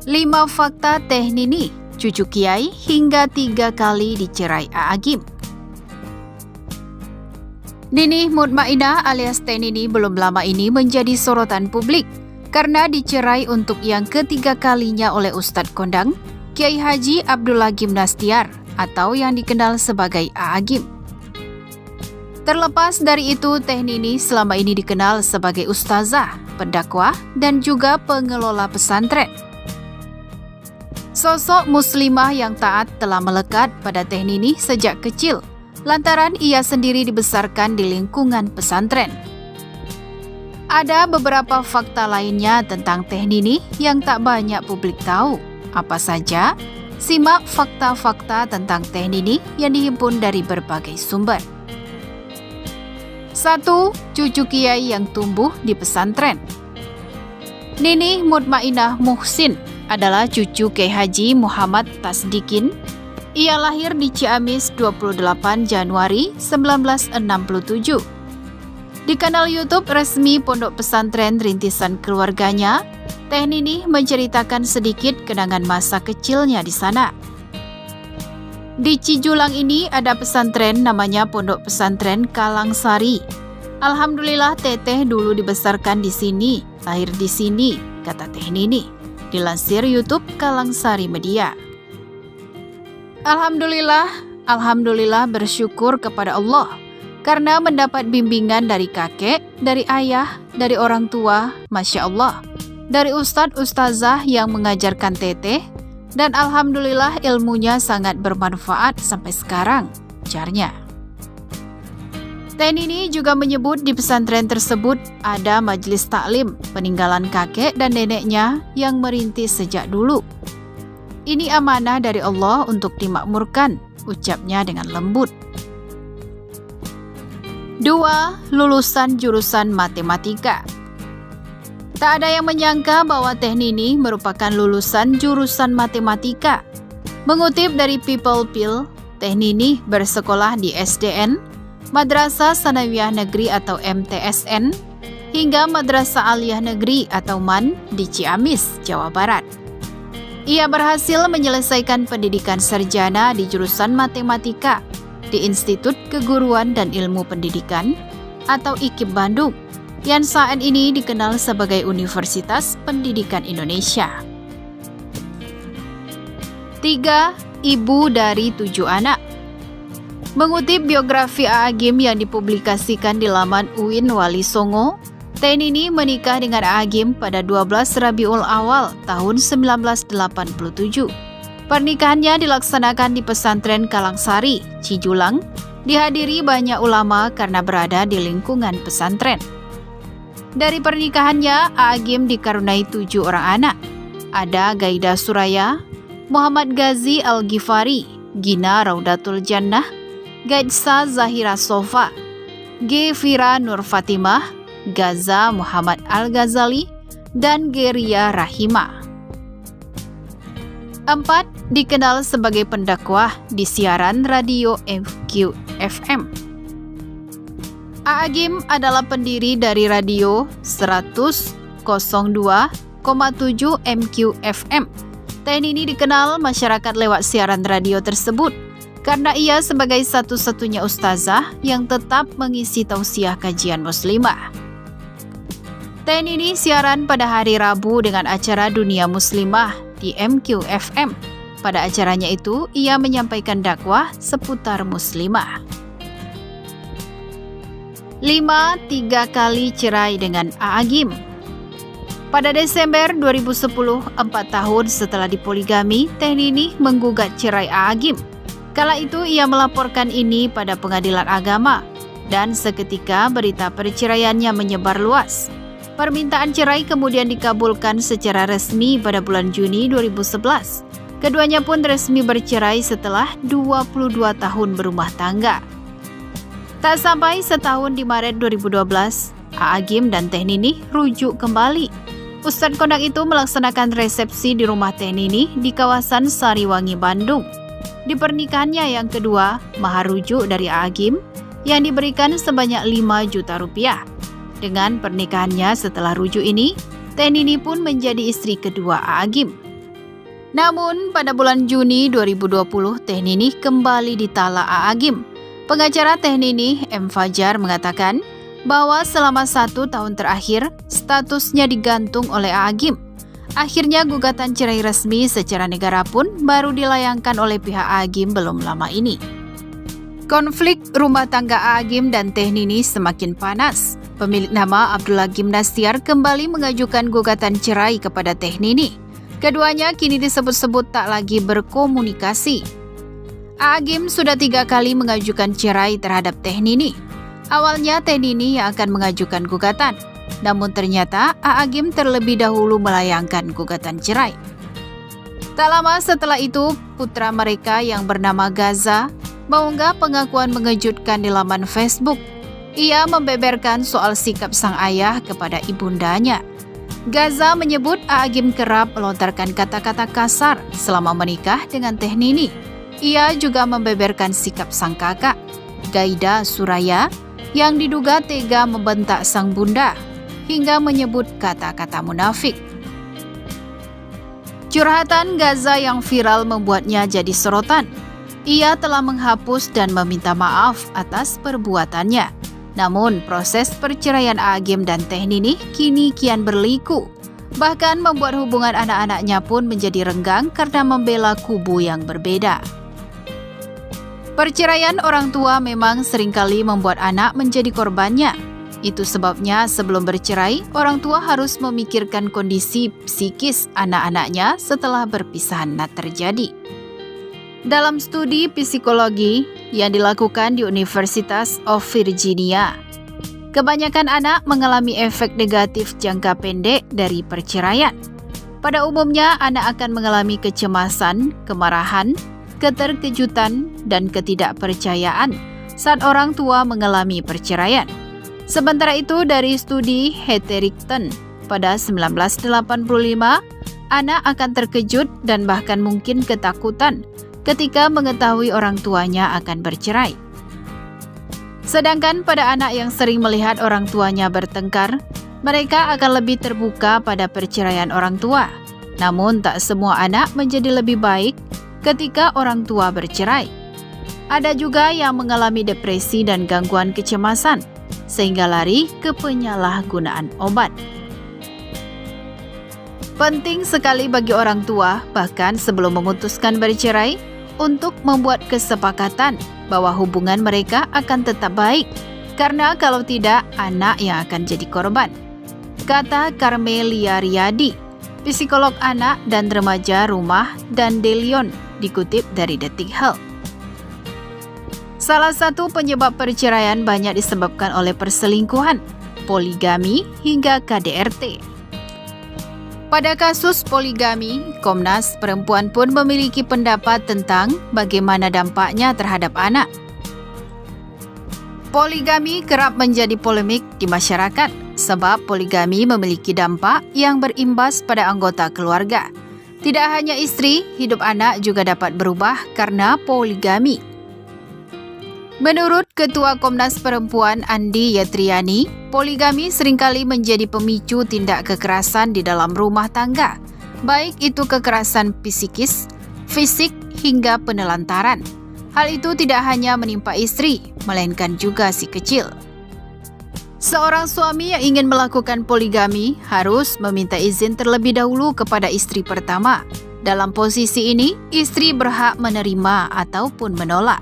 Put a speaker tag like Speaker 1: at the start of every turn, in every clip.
Speaker 1: 5 fakta Teh Nini, cucu Kiai hingga 3 kali dicerai A'agim. Nini Mutmainah alias Teh Nini belum lama ini menjadi sorotan publik karena dicerai untuk yang ketiga kalinya oleh Ustadz Kondang, Kiai Haji Abdullah Gimnastiar atau yang dikenal sebagai A'agim. Terlepas dari itu, Teh Nini selama ini dikenal sebagai ustazah, pendakwah, dan juga pengelola pesantren. Sosok muslimah yang taat telah melekat pada Teh Nini sejak kecil, lantaran ia sendiri dibesarkan di lingkungan pesantren. Ada beberapa fakta lainnya tentang Teh Nini yang tak banyak publik tahu. Apa saja? Simak fakta-fakta tentang Teh Nini yang dihimpun dari berbagai sumber. 1. Cucu Kiai yang tumbuh di pesantren. Nini Mutmainah Muhsin adalah cucu Kiai Haji Muhammad Tasdikin. Ia lahir di Ciamis 28 Januari 1967. Di kanal YouTube resmi Pondok Pesantren Rintisan Keluarganya, Teh Nini menceritakan sedikit kenangan masa kecilnya di sana. Di Cijulang ini ada pesantren namanya Pondok Pesantren Kalangsari. Alhamdulillah Teteh dulu dibesarkan di sini, lahir di sini, kata Teh Nini. Dilansir YouTube Kalangsari Media. Alhamdulillah bersyukur kepada Allah karena mendapat bimbingan dari kakek, dari ayah, dari orang tua, Masya Allah, dari ustadz ustazah yang mengajarkan Teteh, dan alhamdulillah ilmunya sangat bermanfaat sampai sekarang, ujarnya. Teh Nini juga menyebut di pesantren tersebut ada majelis taklim peninggalan kakek dan neneknya yang merintis sejak dulu. Ini amanah dari Allah untuk dimakmurkan, ucapnya dengan lembut. 2. Lulusan jurusan matematika. Tak ada yang menyangka bahwa Teh Nini merupakan lulusan jurusan matematika. Mengutip dari People Pill, Teh Nini bersekolah di SDN, Madrasah Sanawiyah Negeri atau MTSN, hingga Madrasah Aliyah Negeri atau MAN di Ciamis, Jawa Barat. Ia berhasil menyelesaikan pendidikan sarjana di jurusan matematika di Institut Keguruan dan Ilmu Pendidikan atau IKIP Bandung, yang saat ini dikenal sebagai Universitas Pendidikan Indonesia. 3. Ibu dari 7 anak. Mengutip biografi A'agim yang dipublikasikan di laman UIN Wali Songo, Teh Nini menikah dengan A'agim pada 12 Rabiul Awal tahun 1987. Pernikahannya dilaksanakan di pesantren Kalangsari, Cijulang, dihadiri banyak ulama karena berada di lingkungan pesantren. Dari pernikahannya, A'agim dikaruniai 7 orang anak. Ada Gaida Suraya, Muhammad Ghazi Al-Ghifari, Gina Raudatul Jannah, Gaidsa Zahira Sofa, G. Fira Nur Fatimah, Gaza Muhammad Al-Ghazali, dan Geria Rahima. 4. Dikenal sebagai pendakwah di siaran radio MQFM. A'agim adalah pendiri dari radio 100,2,7 MQFM. Teh Nini dikenal masyarakat lewat siaran radio tersebut karena ia sebagai satu-satunya ustazah yang tetap mengisi tausiah kajian muslimah. Teh Nini siaran pada hari Rabu dengan acara Dunia Muslimah di MQFM. Pada acaranya itu, ia menyampaikan dakwah seputar muslimah. 5. 3 kali cerai dengan A'agim. Pada Desember 2010, 4 tahun setelah dipoligami, Teh Nini menggugat cerai A'agim. Kala itu ia melaporkan ini pada pengadilan agama dan seketika berita perceraiannya menyebar luas. Permintaan cerai kemudian dikabulkan secara resmi pada bulan Juni 2011. Keduanya pun resmi bercerai setelah 22 tahun berumah tangga. Tak sampai setahun di Maret 2012, A'agim dan Teh Nini rujuk kembali. Ustadz Kondang itu melaksanakan resepsi di rumah Teh Nini di kawasan Sariwangi, Bandung. Di pernikahannya yang kedua, mahar rujuk dari A'agim yang diberikan sebanyak 5 juta rupiah. Dengan pernikahannya setelah rujuk ini, Teh Nini pun menjadi istri kedua A'agim. Namun, pada bulan Juni 2020, Teh Ninih kembali ditala A'agim. Pengacara Teh Ninih, M. Fajar, mengatakan bahwa selama 1 tahun terakhir, statusnya digantung oleh A'agim. Akhirnya gugatan cerai resmi secara negara pun baru dilayangkan oleh pihak A'agim belum lama ini. Konflik rumah tangga A'agim dan Teh Ninih semakin panas. Pemilik nama Abdullah Gimnastiar kembali mengajukan gugatan cerai kepada Teh Ninih. Keduanya kini disebut-sebut tak lagi berkomunikasi. A'agim sudah 3 kali mengajukan cerai terhadap Teh Ninih. Awalnya Teh Ninih yang akan mengajukan gugatan, namun ternyata A'agim terlebih dahulu melayangkan gugatan cerai. Tak lama setelah itu, putra mereka yang bernama Gaza mengunggah pengakuan mengejutkan di laman Facebook. Ia membeberkan soal sikap sang ayah kepada ibundanya. Gaza menyebut A'agim kerap melontarkan kata-kata kasar selama menikah dengan Teh Ninih. Ia juga membeberkan sikap sang kakak, Gaida Suraya, yang diduga tega membentak sang bunda, hingga menyebut kata-kata munafik. Curhatan Gaza yang viral membuatnya jadi sorotan. Ia telah menghapus dan meminta maaf atas perbuatannya. Namun, proses perceraian A'agim dan Teh Ninih kini kian berliku. Bahkan membuat hubungan anak-anaknya pun menjadi renggang karena membela kubu yang berbeda. Perceraian orang tua memang seringkali membuat anak menjadi korbannya. Itu sebabnya sebelum bercerai, orang tua harus memikirkan kondisi psikis anak-anaknya setelah perpisahan terjadi. Dalam studi psikologi yang dilakukan di Universitas of Virginia, kebanyakan anak mengalami efek negatif jangka pendek dari perceraian. Pada umumnya, anak akan mengalami kecemasan, kemarahan, keterkejutan, dan ketidakpercayaan saat orang tua mengalami perceraian. Sementara itu, dari studi Hetherington pada 1985, anak akan terkejut dan bahkan mungkin ketakutan ketika mengetahui orang tuanya akan bercerai. Sedangkan pada anak yang sering melihat orang tuanya bertengkar, mereka akan lebih terbuka pada perceraian orang tua. Namun tak semua anak menjadi lebih baik ketika orang tua bercerai. Ada juga yang mengalami depresi dan gangguan kecemasan, sehingga lari ke penyalahgunaan obat. Penting sekali bagi orang tua, bahkan sebelum memutuskan bercerai, untuk membuat kesepakatan bahwa hubungan mereka akan tetap baik, karena kalau tidak, anak yang akan jadi korban. Kata Carmelia Riyadi, psikolog anak dan remaja Rumah dan De Leon, dikutip dari Detik Health. Salah satu penyebab perceraian banyak disebabkan oleh perselingkuhan, poligami, hingga KDRT. Pada kasus poligami, Komnas Perempuan pun memiliki pendapat tentang bagaimana dampaknya terhadap anak. Poligami kerap menjadi polemik di masyarakat sebab poligami memiliki dampak yang berimbas pada anggota keluarga. Tidak hanya istri, hidup anak juga dapat berubah karena poligami. Menurut Ketua Komnas Perempuan Andi Yatriani, poligami seringkali menjadi pemicu tindak kekerasan di dalam rumah tangga, baik itu kekerasan psikis, fisik, hingga penelantaran. Hal itu tidak hanya menimpa istri, melainkan juga si kecil. Seorang suami yang ingin melakukan poligami harus meminta izin terlebih dahulu kepada istri pertama. Dalam posisi ini, istri berhak menerima ataupun menolak.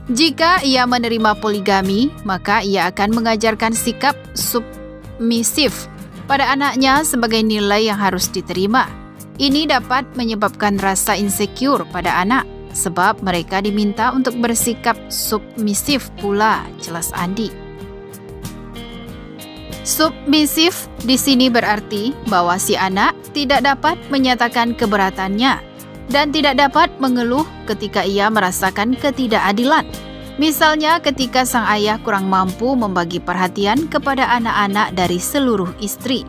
Speaker 1: Jika ia menerima poligami, maka ia akan mengajarkan sikap submisif pada anaknya sebagai nilai yang harus diterima. Ini dapat menyebabkan rasa insecure pada anak, sebab mereka diminta untuk bersikap submisif pula, jelas Andi. Submisif di sini berarti bahwa si anak tidak dapat menyatakan keberatannya dan tidak dapat mengeluh ketika ia merasakan ketidakadilan. Misalnya ketika sang ayah kurang mampu membagi perhatian kepada anak-anak dari seluruh istri.